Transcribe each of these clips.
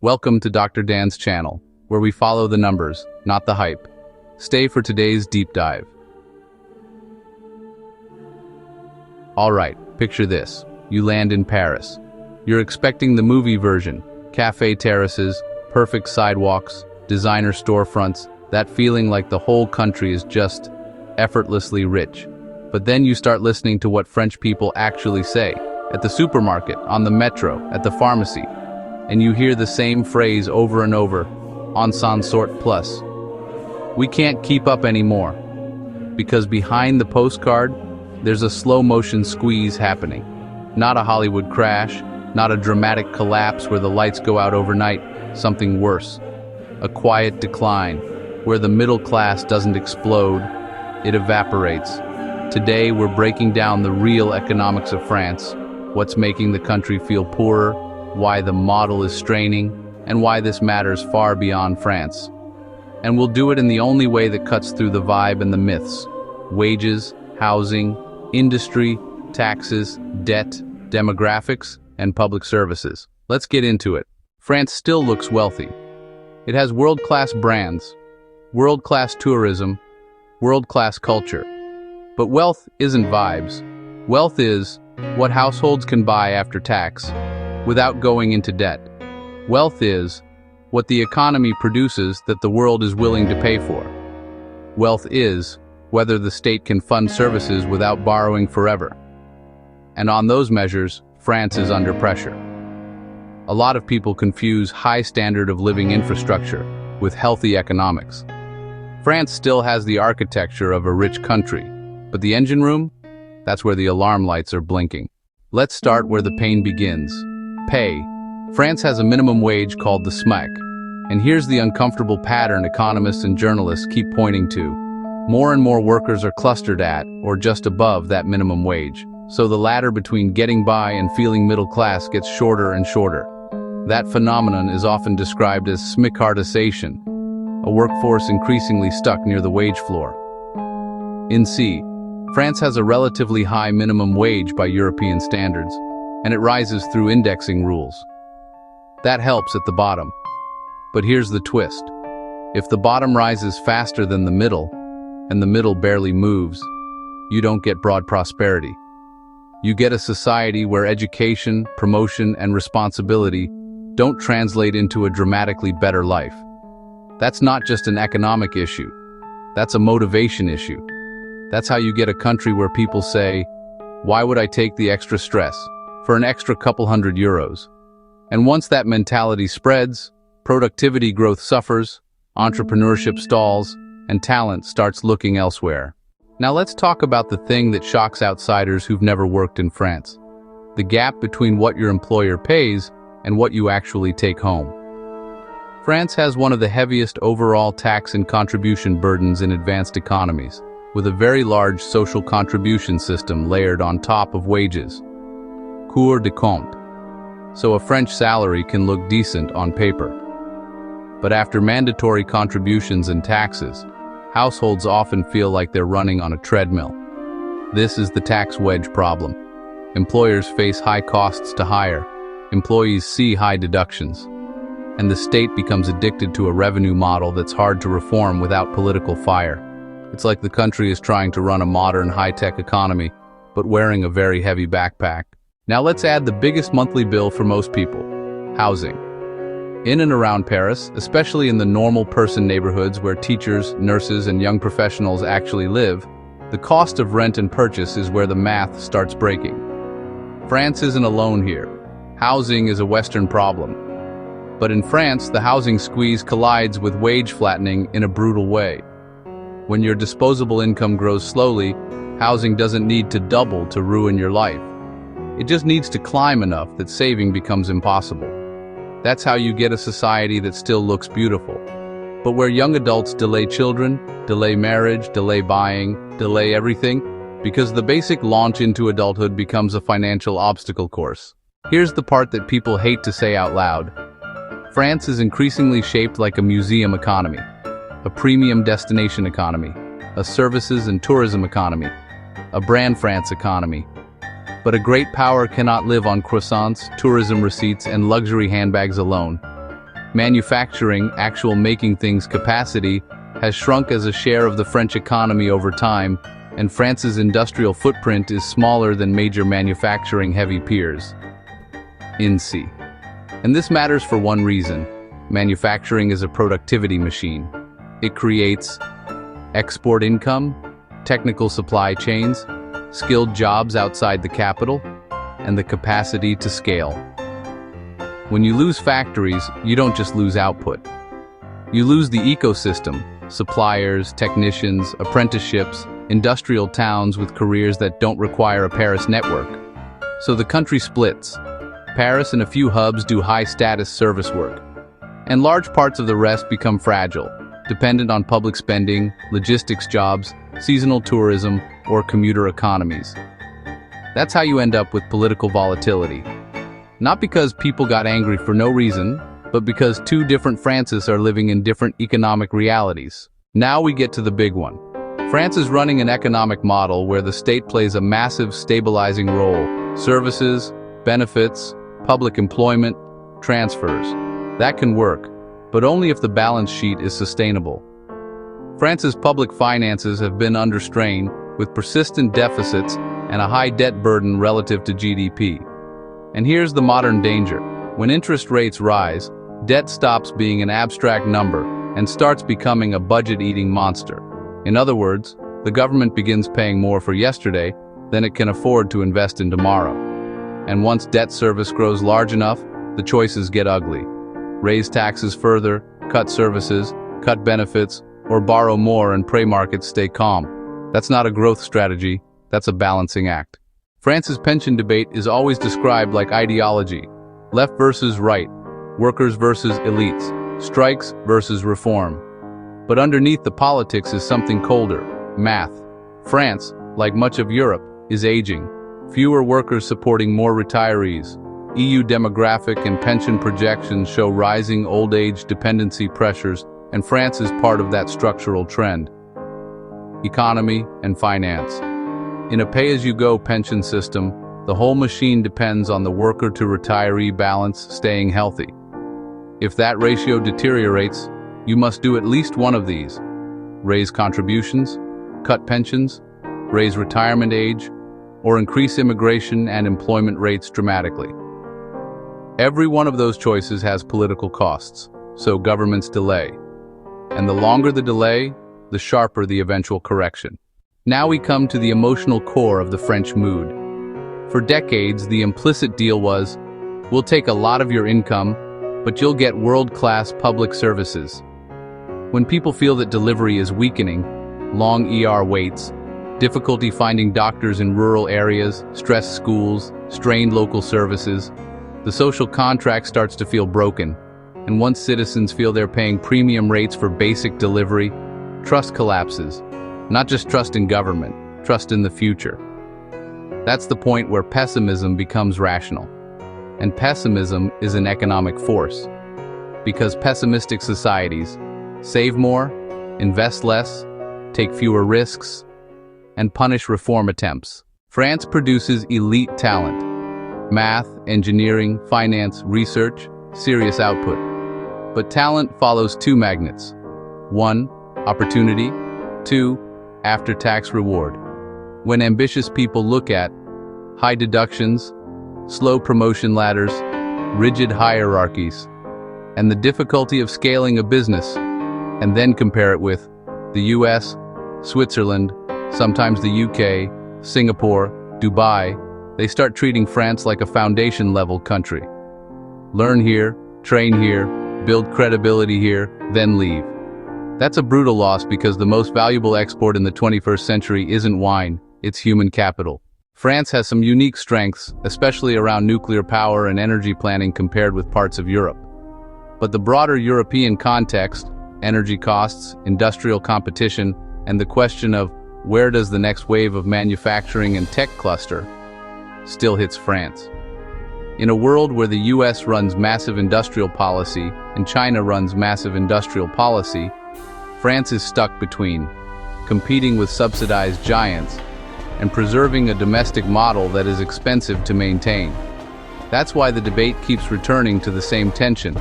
Welcome to Dr. Dan's channel, where we follow the numbers, not the hype. Stay for today's deep dive. Alright, picture this. You land in Paris. You're expecting the movie version. Cafe terraces, perfect sidewalks, designer storefronts, that feeling like the whole country is just effortlessly rich. But then you start listening to what French people actually say, at the supermarket, on the metro, at the pharmacy, and you hear the same phrase over and over, on s'en sort plus. We can't keep up anymore, because behind the postcard, there's a slow-motion squeeze happening. Not a Hollywood crash, not a dramatic collapse where the lights go out overnight, something worse. A quiet decline, where the middle class doesn't explode, it evaporates. Today we're breaking down the real economics of France, what's making the country feel poorer, why the model is straining, and why this matters far beyond France. And we'll do it in the only way that cuts through the vibe and the myths. Wages, housing, industry, taxes, debt, demographics, and public services. Let's get into it. France still looks wealthy. It has world-class brands, world-class tourism, world-class culture. But wealth isn't vibes. Wealth is what households can buy after tax, without going into debt. Wealth is what the economy produces that the world is willing to pay for. Wealth is whether the state can fund services without borrowing forever. And on those measures, France is under pressure. A lot of people confuse high standard of living infrastructure with healthy economics. France still has the architecture of a rich country, but the engine room? That's where the alarm lights are blinking. Let's start where the pain begins. Pay. France has a minimum wage called the SMIC, and here's the uncomfortable pattern economists and journalists keep pointing to. More and more workers are clustered at, or just above, that minimum wage, so the ladder between getting by and feeling middle class gets shorter and shorter. That phenomenon is often described as smicardization, a workforce increasingly stuck near the wage floor. In C, France has a relatively high minimum wage by European standards, and it rises through indexing rules. That helps at the bottom. But here's the twist. If the bottom rises faster than the middle, and the middle barely moves, you don't get broad prosperity. You get a society where education, promotion, and responsibility don't translate into a dramatically better life. That's not just an economic issue. That's a motivation issue. That's how you get a country where people say, why would I take the extra stress for an extra couple €100? And once that mentality spreads, productivity growth suffers, entrepreneurship stalls, and talent starts looking elsewhere. Now let's talk about the thing that shocks outsiders who've never worked in France. The gap between what your employer pays and what you actually take home. France has one of the heaviest overall tax and contribution burdens in advanced economies, with a very large social contribution system layered on top of wages. Cour des comptes. So a French salary can look decent on paper. But after mandatory contributions and taxes, households often feel like they're running on a treadmill. This is the tax wedge problem. Employers face high costs to hire, employees see high deductions, and the state becomes addicted to a revenue model that's hard to reform without political fire. It's like the country is trying to run a modern high-tech economy, but wearing a very heavy backpack. Now let's add the biggest monthly bill for most people: housing. In and around Paris, especially in the normal person neighborhoods where teachers, nurses, and young professionals actually live, the cost of rent and purchase is where the math starts breaking. France isn't alone here. Housing is a Western problem. But in France, the housing squeeze collides with wage flattening in a brutal way. When your disposable income grows slowly, housing doesn't need to double to ruin your life. It just needs to climb enough that saving becomes impossible. That's how you get a society that still looks beautiful, but where young adults delay children, delay marriage, delay buying, delay everything, because the basic launch into adulthood becomes a financial obstacle course. Here's the part that people hate to say out loud. France is increasingly shaped like a museum economy, a premium destination economy, a services and tourism economy, a brand France economy. But a great power cannot live on croissants, tourism receipts, and luxury handbags alone. Manufacturing, actual making things capacity, has shrunk as a share of the French economy over time, and France's industrial footprint is smaller than major manufacturing-heavy peers. INSEE. And this matters for one reason. Manufacturing is a productivity machine. It creates export income, technical supply chains, skilled jobs outside the capital, and the capacity to scale. When you lose factories, you don't just lose output. You lose the ecosystem, suppliers, technicians, apprenticeships, industrial towns with careers that don't require a Paris network. So the country splits. Paris and a few hubs do high-status service work, and large parts of the rest become fragile, dependent on public spending, logistics jobs, seasonal tourism, or commuter economies. That's how you end up with political volatility. Not because people got angry for no reason, but because two different Frances are living in different economic realities. Now we get to the big one. France is running an economic model where the state plays a massive stabilizing role. Services, benefits, public employment, transfers. That can work, but only if the balance sheet is sustainable. France's public finances have been under strain, with persistent deficits and a high debt burden relative to GDP. And here's the modern danger. When interest rates rise, debt stops being an abstract number and starts becoming a budget-eating monster. In other words, the government begins paying more for yesterday than it can afford to invest in tomorrow. And once debt service grows large enough, the choices get ugly. Raise taxes further, cut services, cut benefits, or borrow more and pray markets stay calm. That's not a growth strategy, that's a balancing act. France's pension debate is always described like ideology. Left versus right, workers versus elites, strikes versus reform. But underneath the politics is something colder, math. France, like much of Europe, is aging. Fewer workers supporting more retirees. EU demographic and pension projections show rising old age dependency pressures, and France is part of that structural trend. Economy and finance. In a pay-as-you-go pension system, the whole machine depends on the worker-to-retiree balance staying healthy. If that ratio deteriorates, you must do at least one of these. Raise contributions, cut pensions, raise retirement age, or increase immigration and employment rates dramatically. Every one of those choices has political costs, so governments delay. And the longer the delay, the sharper the eventual correction. Now we come to the emotional core of the French mood. For decades, the implicit deal was, we'll take a lot of your income, but you'll get world-class public services. When people feel that delivery is weakening, long ER waits, difficulty finding doctors in rural areas, stressed schools, strained local services, the social contract starts to feel broken, and once citizens feel they're paying premium rates for basic delivery, trust collapses. Not just trust in government, trust in the future. That's the point where pessimism becomes rational. And pessimism is an economic force. Because pessimistic societies save more, invest less, take fewer risks, and punish reform attempts. France produces elite talent. Math, engineering, finance, research, serious output. But talent follows two magnets. 1, opportunity. 2, after-tax reward. When ambitious people look at high deductions, slow promotion ladders, rigid hierarchies, and the difficulty of scaling a business, and then compare it with the US, Switzerland, sometimes the UK, Singapore, Dubai, they start treating France like a foundation-level country. Learn here, train here, build credibility here, then leave. That's a brutal loss because the most valuable export in the 21st century isn't wine, it's human capital. France has some unique strengths, especially around nuclear power and energy planning compared with parts of Europe. But the broader European context, energy costs, industrial competition, and the question of where does the next wave of manufacturing and tech cluster still hits France. In a world where the US runs massive industrial policy and China runs massive industrial policy, France is stuck between competing with subsidized giants and preserving a domestic model that is expensive to maintain. That's why the debate keeps returning to the same tension.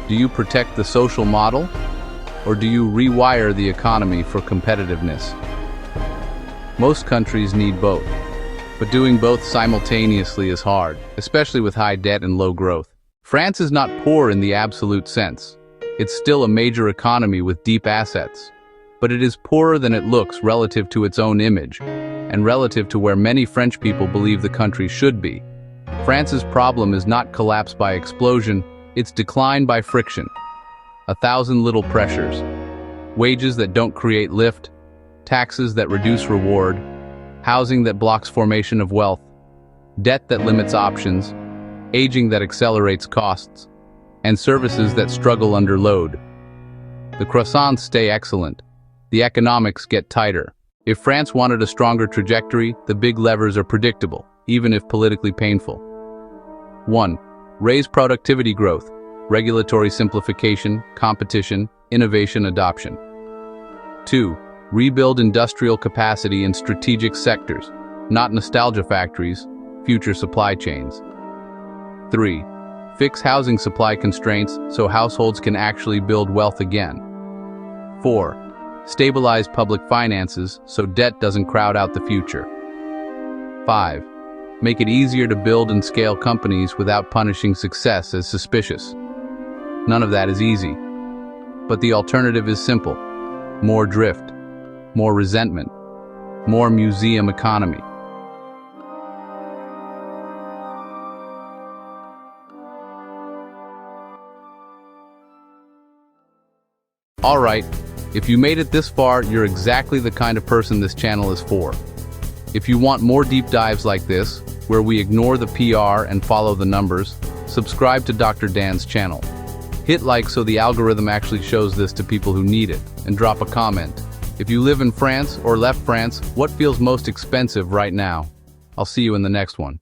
Do you protect the social model, or do you rewire the economy for competitiveness? Most countries need both, but doing both simultaneously is hard, especially with high debt and low growth. France is not poor in the absolute sense. It's still a major economy with deep assets. But it is poorer than it looks relative to its own image, and relative to where many French people believe the country should be. France's problem is not collapse by explosion, it's decline by friction. 1,000 little pressures. Wages that don't create lift, taxes that reduce reward, housing that blocks formation of wealth, debt that limits options, aging that accelerates costs, and services that struggle under load. The croissants stay excellent. The economics get tighter. If France wanted a stronger trajectory, the big levers are predictable, even if politically painful. 1. Raise productivity growth, regulatory simplification, competition, innovation adoption. 2. Rebuild industrial capacity in strategic sectors, not nostalgia factories, future supply chains. 3. Fix housing supply constraints so households can actually build wealth again. 4. Stabilize public finances so debt doesn't crowd out the future. 5. Make it easier to build and scale companies without punishing success as suspicious. None of that is easy. But the alternative is simple. More drift, more resentment, more museum economy. All right. If you made it this far, you're exactly the kind of person this channel is for. If you want more deep dives like this, where we ignore the PR and follow the numbers, subscribe to Dr. Dan's channel. Hit like so the algorithm actually shows this to people who need it, and drop a comment. If you live in France or left France, what feels most expensive right now? I'll see you in the next one.